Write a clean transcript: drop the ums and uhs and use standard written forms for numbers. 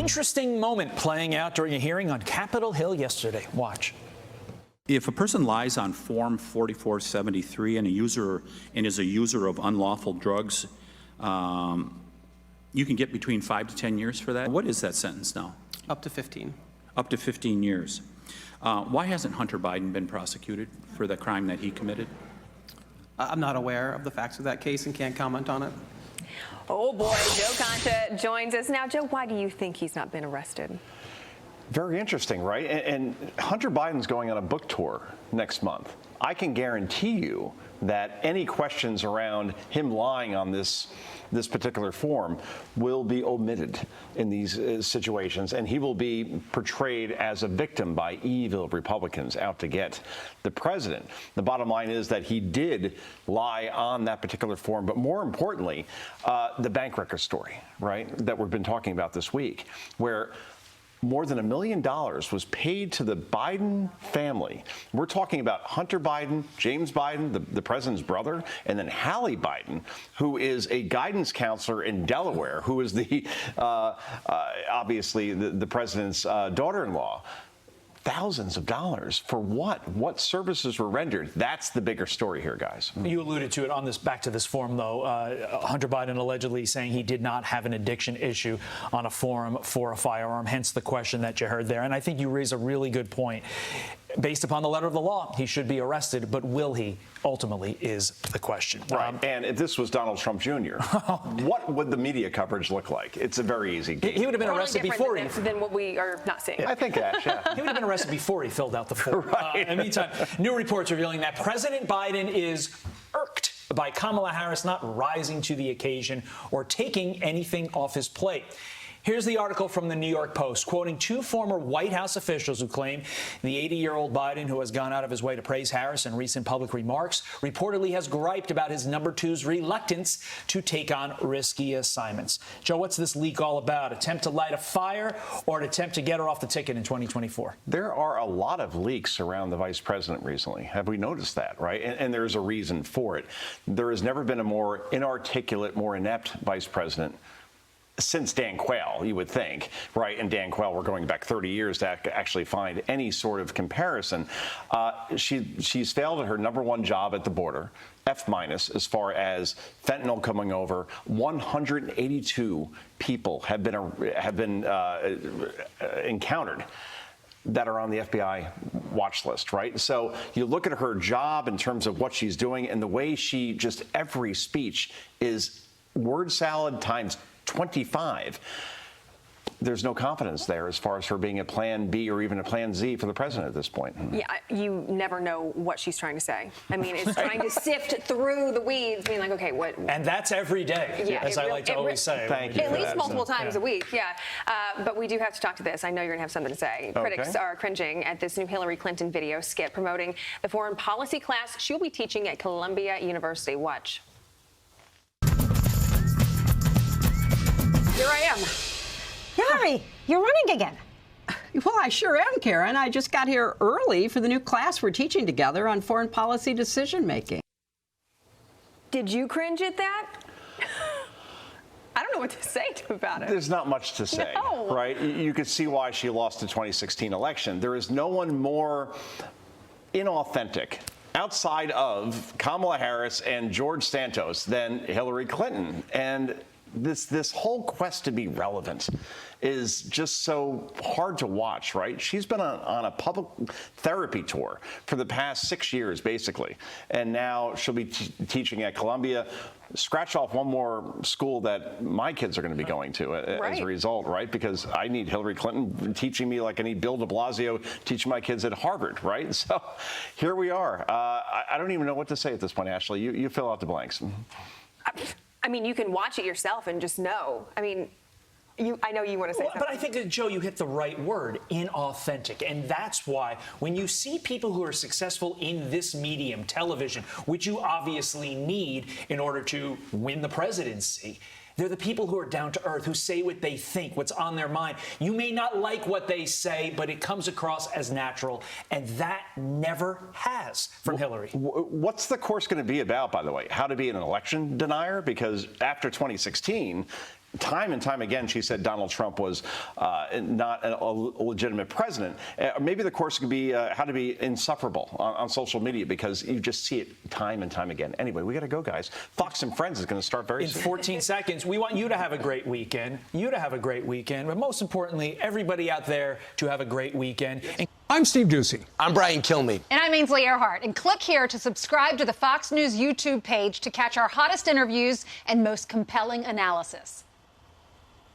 interesting moment playing out during a hearing on Capitol Hill yesterday. Watch. If a person lies on Form 4473 and is a user of unlawful drugs, you can get between 5 to 10 years for that. What is that sentence now? Up to 15. Up to 15 years. Why hasn't Hunter Biden been prosecuted for the crime that he committed? I'm not aware of the facts of that case and can't comment on it. Oh boy, Joe Concha joins us now. Joe, why do you think he's not been arrested? Very interesting, right? And Hunter Biden's going on a book tour next month. I can guarantee you that any questions around him lying on this particular form will be omitted in these situations, and he will be portrayed as a victim by evil Republicans out to get the president. The bottom line is that he did lie on that particular form, but more importantly, the bank record story, right, that we've been talking about this week, where more than $1 million was paid to the Biden family. We're talking about Hunter Biden, James Biden, the president's brother, and then Hallie Biden, who is a guidance counselor in Delaware, who is obviously the president's daughter-in-law. Thousands of dollars for what? What services were rendered? That's the bigger story here, guys. You alluded to it on this, back to this form, though. Hunter Biden allegedly saying he did not have an addiction issue on a form for a firearm, hence the question that you heard there. And I think you raise a really good point. Based upon the letter of the law, he should be arrested, but will he ultimately is the question. Right. And if this was Donald Trump Jr., what would the media coverage look like? It's a very easy game. He would have been arrested before than what we are not seeing. I think, Ash, yeah. He would have been arrested before he filled out the form. Right. In the meantime, new reports revealing that President Biden is irked by Kamala Harris not rising to the occasion or taking anything off his plate. Here's the article from the New York Post, quoting two former White House officials who claim the 80-year-old Biden, who has gone out of his way to praise Harris in recent public remarks, reportedly has griped about his number two's reluctance to take on risky assignments. Joe, what's this leak all about? Attempt to light a fire or an attempt to get her off the ticket in 2024? There are a lot of leaks around the vice president recently. Have we noticed that, right? And there's a reason for it. There has never been a more inarticulate, more inept vice president since Dan Quayle, you would think, right? And Dan Quayle, we're going back 30 years to actually find any sort of comparison. She's failed at her number one job at the border, F- as far as fentanyl coming over. 182 people have been encountered that are on the FBI watch list, right? So you look at her job in terms of what she's doing and the way she just every speech is word salad times 25. There's no confidence there as far as her being a plan B or even a plan Z for the president at this point. Yeah, you never know what she's trying to say. I mean, it's trying to sift through the weeds, being like, okay, what? And that's every day, yeah, as I like to always say. Thank you. At least multiple times a week, yeah. But we do have to talk to this. I know you're going to have something to say. Okay. Critics are cringing at this new Hillary Clinton video skit promoting the foreign policy class she'll be teaching at Columbia University. Watch. Here I am. Hi, you're running again. Well, I sure am, Karen. I just got here early for the new class we're teaching together on foreign policy decision making. Did you cringe at that? I don't know what to say about it. There's not much to say, No. right? You could see why she lost the 2016 election. There is no one more inauthentic outside of Kamala Harris and George Santos than Hillary Clinton. And this whole quest to be relevant is just so hard to watch, right? She's been on a public therapy tour for the past 6 years, basically. And now she'll be teaching at Columbia. Scratch off one more school that my kids are going to be going to as a result, right? Because I need Hillary Clinton teaching me like I need Bill de Blasio teaching my kids at Harvard, right? So here we are. I don't even know what to say at this point, Ashley. You fill out the blanks. I mean, you can watch it yourself and just know. I mean, I know you want to say something. But I think, Joe, you hit the right word, inauthentic. And that's why when you see people who are successful in this medium, television, which you obviously need in order to win the presidency, they're the people who are down to earth, who say what they think, what's on their mind. You may not like what they say, but it comes across as natural. And that never has from Hillary. What's the course going to be about, by the way? How to be an election denier? Because after 2016, time and time again, she said Donald Trump was not a legitimate president. Maybe the course could be how to be insufferable on social media, because you just see it time and time again. Anyway, we got to go, guys. Fox and Friends is going to start very soon. In 14 seconds, we want you to have a great weekend. But most importantly, everybody out there to have a great weekend. I'm Steve Doocy. I'm Brian Kilmeade. And I'm Ainsley Earhart. And click here to subscribe to the Fox News YouTube page to catch our hottest interviews and most compelling analysis.